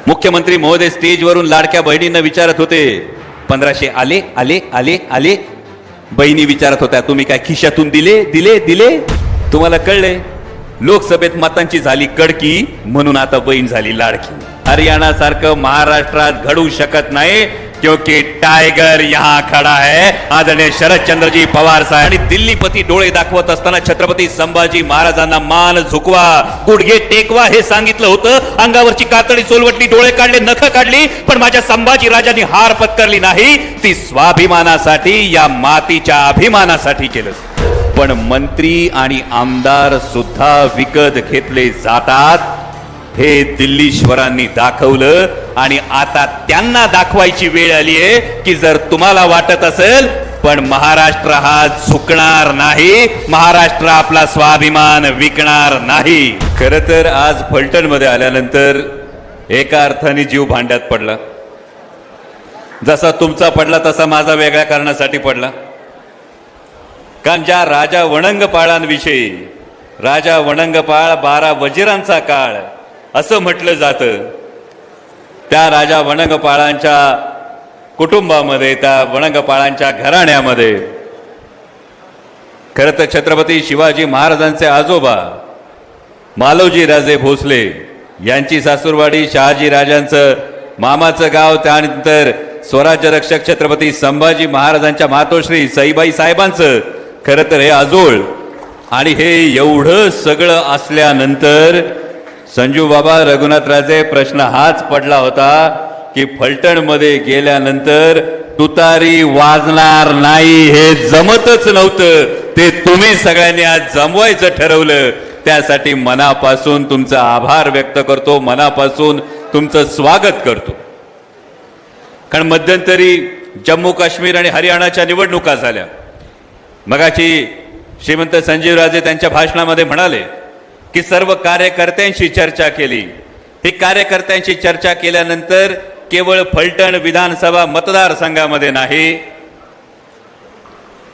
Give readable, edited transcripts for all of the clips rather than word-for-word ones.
मुख्यमंत्री महोदय स्टेजवरून लाडक्या बहिणींना विचारत होते 1500 आले आले आले आले. बहिणी विचारत होत्या तुम्ही काय खिशातून दिले दिले दिले. तुम्हाला कळले लोकसभेत मतांची झाली कडकी म्हणून आता बहीण झाली लाडकी. हरियाणा सारखं महाराष्ट्रात घडू शकत नाही क्योंकि टाइगर यहाँ खड़ा है. आदरणीय शरदचंद्रजी पवार साहेब. आणि दिल्लीपती डोळे दाखवत असताना छत्रपती संभाजी महाराजांना मान झुकवा गुडघे टेकवा हे सांगितलं होतं. अंगावरची कातडी सोलवटली डोळे काढले नख काढली पण माझ्या संभाजी राजांनी हार पत्करली नाही. ती स्वाभिमानासाठी या मातीच्या अभिमानासाठी केलं. पण मंत्री आणि आमदार सुद्धा विकत घेतले जातात हे दिल्लीश्वरांनी दाखवलं. आणि आता त्यांना दाखवायची वेळ आली आहे की जर तुम्हाला वाटत असेल पण महाराष्ट्र हा झुकणार नाही, महाराष्ट्र आपला स्वाभिमान विकणार नाही. खर तर आज फलटण मध्ये आल्यानंतर एका अर्थाने जीव भांड्यात पडला. जसा तुमचा पडला तसा माझा वेगळ्या कारणासाठी पडला. कारण ज्या राजा वणंगपाळांविषयी राजा वणंगपाळ 12 वजिरांचा काळ असं म्हटलं जातं, त्या राजा वणंगपाळांच्या कुटुंबामध्ये त्या वणंगपाळांच्या घराण्यामध्ये खरं तर छत्रपती शिवाजी महाराजांचे आजोबा मालोजी राजे भोसले यांची सासूरवाडी, शहाजी राजांचं मामाचं गाव, त्यानंतर स्वराज्य रक्षक छत्रपती संभाजी महाराजांच्या मातोश्री सईबाई साहेबांचं खरं तर हे आजोळ. आणि हे एवढं सगळं असल्यानंतर संजू बाबा रघुनाथराजे प्रश्न हाच पडला होता की फलटण मध्ये गेल्यानंतर तुतारी वाजणार नाही हे जमतच नव्हतं. ते तुम्ही सगळ्यांनी आज जमवायचं ठरवलं. त्यासाठी मनापासून तुमचा आभार व्यक्त करतो, मनापासून तुमचं स्वागत करतो. कारण मध्यंतरी जम्मू काश्मीर आणि हरियाणाच्या निवडणुका झाल्या. मगाची श्रीमंत संजीवराजे त्यांच्या भाषणामध्ये म्हणाले की सर्व कार्यकर्त्यांशी चर्चा केली. ही कार्यकर्त्यांशी चर्चा केल्यानंतर केवळ फलटण विधानसभा मतदारसंघामध्ये नाही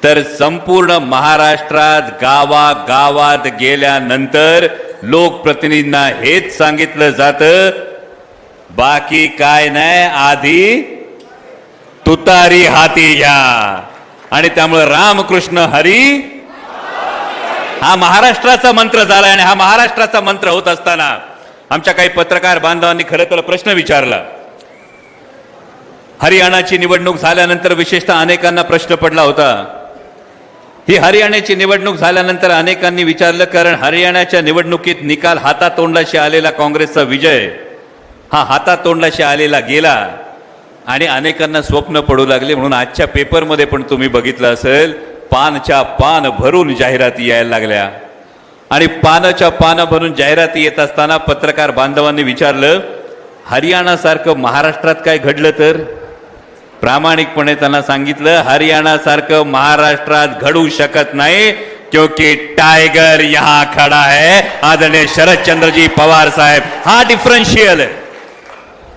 तर संपूर्ण महाराष्ट्रात गावागावात गेल्यानंतर लोकप्रतिनिधींना हेच सांगितलं जातं बाकी काय नाही, आधी तुतारी हाती घ्या. आणि त्यामुळे रामकृष्ण हरी हा महाराष्ट्राचा मंत्र झाला. आणि हा महाराष्ट्राचा मंत्र होत असताना आमच्या काही पत्रकार बांधवांनी खरं तर प्रश्न विचारला. हरियाणाची निवडणूक झाल्यानंतर विशेषतः अनेकांना प्रश्न पडला होता. ही हरियाणाची निवडणूक झाल्यानंतर अनेकांनी विचारलं कारण हरियाणाच्या निवडणुकीत निकाल हातातोंडाशी आलेला काँग्रेसचा विजय हा हातातोंडाशी आलेला गेला आणि अनेकांना स्वप्न पडू लागले. म्हणून आजच्या पेपरमध्ये पण तुम्ही बघितलं असेल पानच्या पान भरून जाहिराती यायला लागल्या. आणि पानाच्या पानं भरून जाहिराती येत असताना पत्रकार बांधवांनी विचारलं हरियाणासारखं महाराष्ट्रात काय घडलं तर? प्रामाणिकपणे त्यांना सांगितलं हरियाणासारखं महाराष्ट्रात घडू शकत नाही क्योंकि टाइगर यहाँ खड़ा है. आदरणीय शरदचंद्रजी पवार साहेब. हा डिफरन्शियल आहे.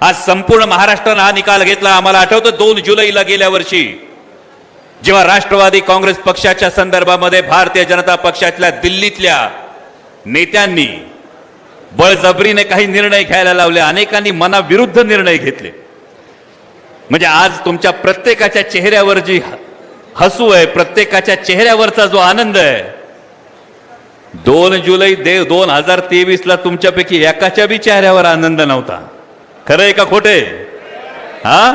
आज संपूर्ण महाराष्ट्रानं हा निकाल घेतला. आम्हाला आठवतं 2 जुलैला गेल्या वर्षी जेव्हा राष्ट्रवादी काँग्रेस पक्षाच्या संदर्भामध्ये भारतीय जनता पक्षातल्या दिल्लीतल्या नेत्यांनी बळजबरीने काही निर्णय घ्यायला लावले, अनेकांनी मनाविरुद्ध निर्णय घेतले. म्हणजे आज तुमच्या प्रत्येकाच्या चेहऱ्यावर जी हसू आहे, प्रत्येकाच्या चेहऱ्यावरचा जो आनंद आहे, 2 जुलै 2023ला तुमच्यापैकी एकाच्या बी चेहऱ्यावर आनंद नव्हता. खरं आहे का खोटे? हा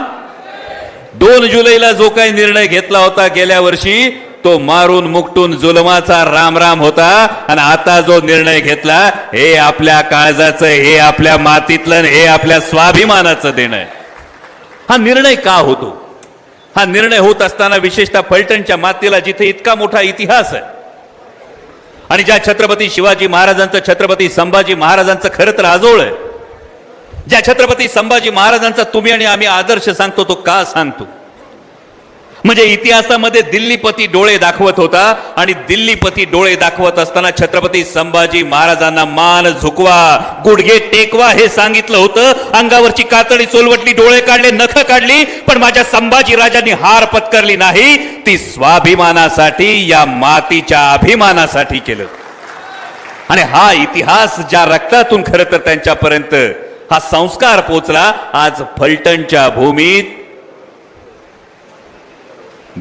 2 जुलैला जो काही निर्णय घेतला होता गेल्या वर्षी तो मारून मुकटून जुलमाचा रामराम होता. आणि आता जो निर्णय घेतला हे आपल्या काळजाचं, हे आपल्या मातीतलं, हे आपल्या स्वाभिमानाचं देणं आहे. हा निर्णय का होतो? हा निर्णय होत असताना विशेषतः फलटणच्या मातीला जिथे इतका मोठा इतिहास आहे आणि ज्या छत्रपती शिवाजी महाराजांचं, छत्रपती संभाजी महाराजांचं खरं तर आजोळ आहे, ज्या छत्रपती संभाजी महाराजांचा तुम्ही आणि आम्ही आदर्श सांगतो तो का सांगतो? म्हणजे इतिहासामध्ये दिल्लीपती डोळे दाखवत होता आणि दिल्लीपती डोळे दाखवत असताना छत्रपती संभाजी महाराजांना मान झुकवा गुडघे टेकवा हे सांगितलं होतं. अंगावरची कातडी सोलवटली डोळे काढले नख काढली पण माझ्या संभाजी राजांनी हार पत्करली नाही. ती स्वाभिमानासाठी या मातीच्या अभिमानासाठी केलं. आणि हा इतिहास ज्या रक्तातून खरं तर त्यांच्यापर्यंत हा संस्कार पोचला आज फलटणच्या भूमीत.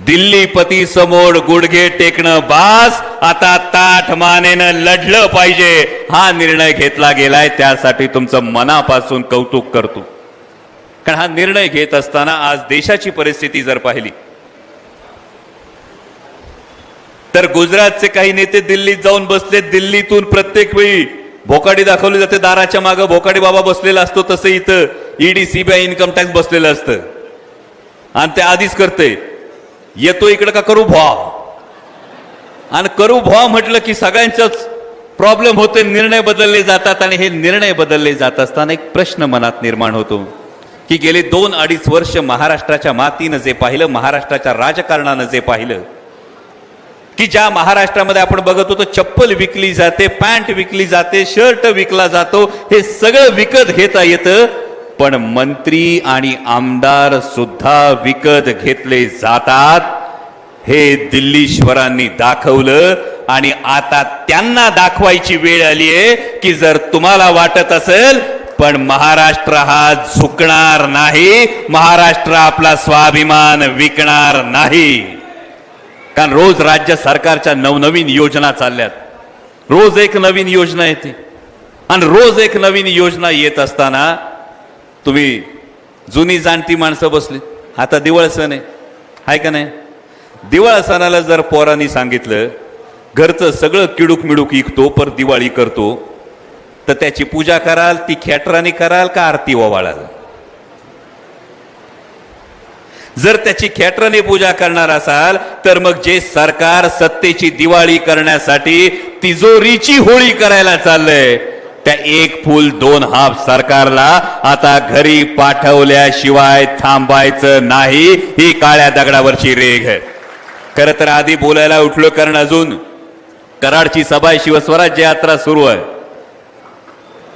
दिल्लीपती समोर गुडघे टेकणं बास, आता ताठ मानेनं लढलं पाहिजे हा निर्णय घेतला गेलाय. त्यासाठी तुमचं मनापासून कौतुक करतो. कारण हा निर्णय घेत असताना आज देशाची परिस्थिती जर पाहिली तर गुजरातचे काही नेते दिल्लीत जाऊन बसले. दिल्लीतून प्रत्येक वेळी भोकाडी दाखवली जाते. दाराच्या मागे भोकाडी बाबा बसलेला असतो, तसं इथं ईडी सीबीआय इन्कम टॅक्स बसलेलं असतं आणि ते आधीच करते येतो इकडे का करू भॉ, आणि करू भॉ म्हटलं की सगळ्यांचाच प्रॉब्लेम होते. निर्णय बदलले जातात आणि हे निर्णय बदलले जात असताना एक प्रश्न मनात निर्माण होतो की गेले 2-2.5 वर्ष महाराष्ट्राच्या मातीनं जे पाहिलं, महाराष्ट्राच्या राजकारणानं जे पाहिलं की ज्या महाराष्ट्रामध्ये आपण बघत होतो चप्पल विकली जाते, पॅन्ट विकली जाते, शर्ट विकला जातो, हे सगळं विकत घेता येतं, पण मंत्री आणि आमदार सुद्धा विकत घेतले जातात. हे दिल्लीश्वरांनी दाखवलं आणि आता त्यांना दाखवायची वेळ आली आहे की जर तुम्हाला वाटत असेल पण महाराष्ट्र हा झुकणार नाही, महाराष्ट्र आपला स्वाभिमान विकणार नाही. कारण रोज राज्य सरकारच्या नवनवीन योजना चालल्यात, रोज एक नवीन योजना येते आणि रोज एक नवीन योजना येत असताना तुम्ही जुनी जाणती माणसं बसली. आता दिवाळ सण आहे का नाही? दिवाळ सणाला जर पोरांनी सांगितलं घरचं सगळं किडूक मिडूक इकतो पर दिवाळी करतो, तर त्याची पूजा कराल ती खेटराने कराल का आरती ओवाळाल? जर त्याची खेटराने पूजा करणार असाल तर मग जे सरकार सत्तेची दिवाळी करण्यासाठी तिजोरीची होळी करायला चाललंय, त्या एक फूल दोन हाफ सरकारला आता घरी पाठवल्याशिवाय थांबायचं नाही. ही काळ्या दगडावरची रेघ आहे. खरं तर आधी बोलायला उठलो कारण अजून कराडची सभा शिवस्वराज्य यात्रा सुरू आहे,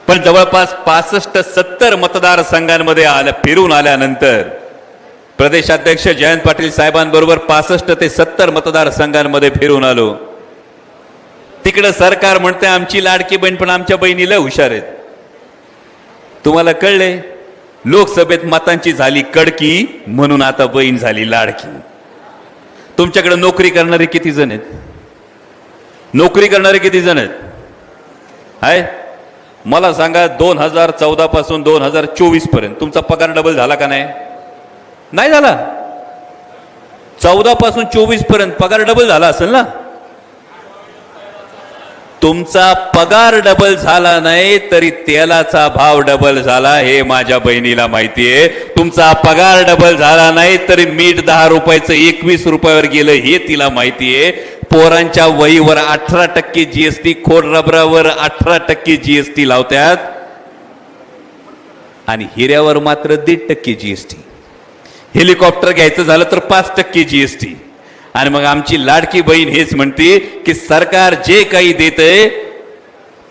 पण जवळपास 65-70 मतदारसंघांमध्ये फिरून आल्यानंतर प्रदेशाध्यक्ष जयंत पाटील साहेबांबरोबर 65 ते 70 मतदारसंघांमध्ये फिरून आलो. तिकडे सरकार म्हणते आमची लाडकी बहीण, पण आमच्या बहिणीला हुशार आहेत. तुम्हाला कळले लोकसभेत मतांची झाली कडकी म्हणून आता बहीण झाली लाडकी. तुमच्याकडे नोकरी करणारे किती जण आहेत? नोकरी करणारे किती जण आहेत? हाय मला सांगा 2014 पासून 2024 पर्यंत तुमचा पगार डबल झाला का नाही? नाही झाला. 14 पासून 24 पर्यंत पगार डबल झाला असेल ना? तुमचा पगार डबल झाला नाही तरी तेलाचा भाव डबल झाला हे माझ्या बहिणीला माहितीये. तुमचा पगार डबल झाला नाही तरी मीठ 10 रुपयाचं 21 रुपयावर गेलं हे तिला माहितीये. पोरांच्या वहीवर 18% जीएसटी, खोड रबरावर 18% जीएसटी लावतात आणि हिऱ्यावर मात्र 1.5% जीएसटी. हेलिकॉप्टर घ्यायचं झालं तर 5% जीएसटी. आणि मग आमची लाडकी बहीण हेच म्हणते की सरकार जे काही देतंय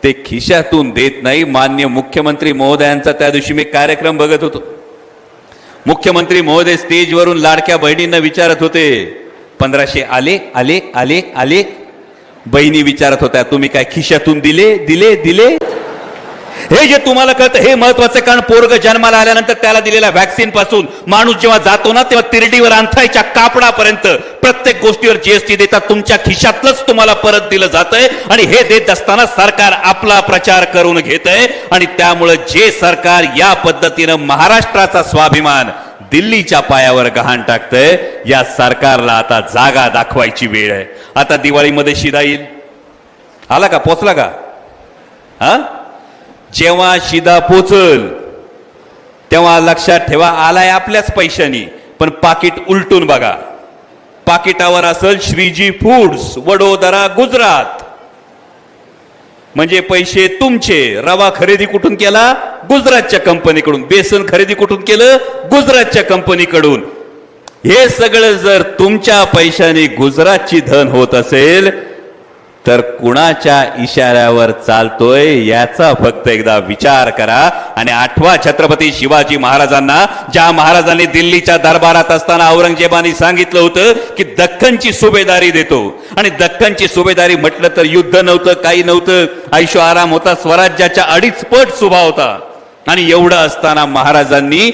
ते खिशातून देत नाही. माननीय मुख्यमंत्री महोदयांचा त्या दिवशी मी कार्यक्रम बघत होतो. मुख्यमंत्री महोदय स्टेजवरून लाडक्या बहिणींना विचारत होते 1500 आले आले आले आले. बहिणी विचारत होत्या तुम्ही काय खिशातून दिले दिले दिले? हे जे तुम्हाला कळतं हे महत्वाचं, कारण पोरग जन्माला आल्यानंतर त्याला दिलेल्या व्हॅक्सिन पासून माणूस जेव्हा जातो ना तेव्हा तिरडीवर अंथरायच्या कापडापर्यंत प्रत्येक गोष्टीवर जीएसटी देतात. तुमच्या खिशातलंच तुम्हाला परत दिलं जातंय आणि हे देत असताना सरकार आपला प्रचार करून घेतंय. आणि त्यामुळे जे सरकार या पद्धतीनं महाराष्ट्राचा स्वाभिमान दिल्लीच्या पायावर गहाण टाकतंय, या सरकारला आता जागा दाखवायची वेळ आहे. आता दिवाळीमध्ये शिदा येईल. आला का? पोचला का? हा जेव्हा शिदा पोचल तेव्हा लक्षात ठेवा आलाय आपल्याच पैशानी, पण पाकिट उलटून बघा. पाकिटावर असेल श्रीजी फूड्स वडोदरा गुजरात, म्हणजे पैसे तुमचे. रवा खरेदी कुठून केला? गुजरातच्या कंपनीकडून. बेसन खरेदी कुठून केलं? गुजरातच्या कंपनीकडून. हे सगळं जर तुमच्या पैशाने गुजरातची धन होत असेल तर कुणाच्या इशाऱ्यावर चालतोय याचा फक्त एकदा विचार करा. आणि आठवा छत्रपती शिवाजी महाराजांना, ज्या महाराजांनी दिल्लीच्या दरबारात असताना औरंगजेबाने सांगितलं होतं की दख्खनची सुभेदारी देतो, आणि दख्खनची सुभेदारी म्हटलं तर युद्ध नव्हतं, काही नव्हतं, ऐशो आराम होता, स्वराज्याच्या 2.5 पट सुभा होता. आणि एवढं असताना महाराजांनी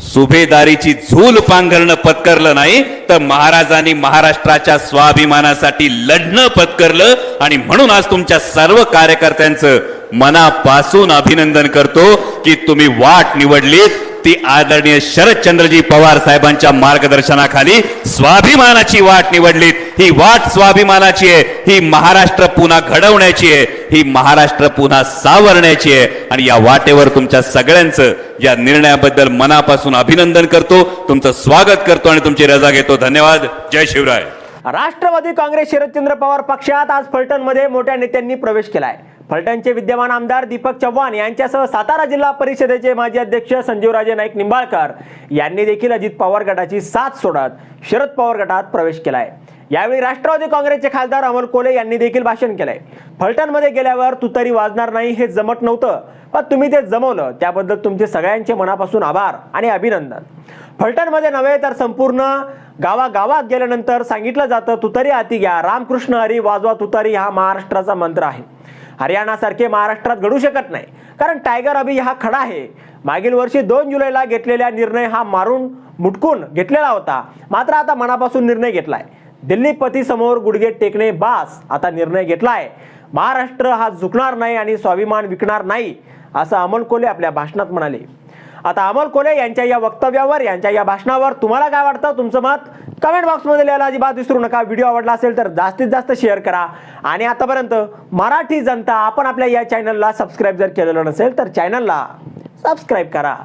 सुभेदारीची झूल पांघरणं पत्करलं नाही, तर महाराजांनी महाराष्ट्राच्या स्वाभिमानासाठी लढणं पत्करलं. आणि म्हणून आज तुमच्या सर्व कार्यकर्त्यांचं मनापासून अभिनंदन करतो की तुम्ही वाट निवडलीत ती आदरणीय शरदचंद्रजी पवार साहेबांच्या मार्गदर्शनाखाली स्वाभिमानाची वाट निवडलीत. ही वाट स्वाभिमानाची आहे, ही महाराष्ट्र पुन्हा घडवण्याची आहे, ही महाराष्ट्र पुन्हा सावरण्याची आहे. आणि या वाटेवर तुमच्या सगळ्यांचं या निर्णयाबद्दल मनापासून अभिनंदन करतो, तुमचं स्वागत करतो आणि तुमची रजा घेतो. धन्यवाद. जय शिवराय. राष्ट्रवादी काँग्रेस शरदचंद्र पवार पक्षात आज फलटणमध्ये मोठ्या नेत्यांनी प्रवेश केलाय. फलटणचे विद्यमान आमदार दीपक चव्हाण यांच्यासह सातारा जिल्हा परिषदेचे माजी अध्यक्ष संजीवराजे नाईक निंबाळकर यांनी देखील अजित पवार गटाची साथ सोडत शरद पवार गटात प्रवेश केलाय. यावेळी राष्ट्रवादी काँग्रेसचे खासदार अमोल कोल्हे यांनी देखील भाषण केलंय. फलटणमध्ये गेल्यावर तुतारी वाजणार नाही हे जमत नव्हतं, पण तुम्ही ते जमवलं, त्याबद्दल तुमचे सगळ्यांचे मनापासून आभार आणि अभिनंदन. फलटणमध्ये नव्हे तर संपूर्ण गावागावात गेल्यानंतर सांगितलं जातं तुतारी हाती घ्या, रामकृष्ण हरी, वाजवा तुतारी हा महाराष्ट्राचा मंत्र आहे. हरियाणासारखे महाराष्ट्रात घडू शकत नाही, कारण टायगर अभी हा खडा आहे. मागील वर्षी 2 जुलैला घेतलेला निर्णय हा मारून मुटकून घेतलेला होता, मात्र आता मनापासून निर्णय घेतलाय. दिल्लीपती समोर गुडघे टेकणे बास, आता निर्णय घेतलाय. महाराष्ट्र हा झुकणार नाही आणि स्वाभिमान विकणार नाही, असं अमोल कोल्हे आपल्या भाषणात म्हणाले. आता अमोल कोल्हे यांच्या या वक्तव्यावर, यांच्या या भाषणावर तुम्हाला काय वाटतं, तुमचं मत कमेंट बॉक्समध्ये लिहायला अजिबात विसरू नका. व्हिडिओ आवडला असेल तर जास्तीत जास्त शेअर करा. आणि आतापर्यंत मराठी जनता आपण आपल्या या चॅनलला सबस्क्राईब जर केलेलं नसेल तर चॅनलला सबस्क्राईब करा.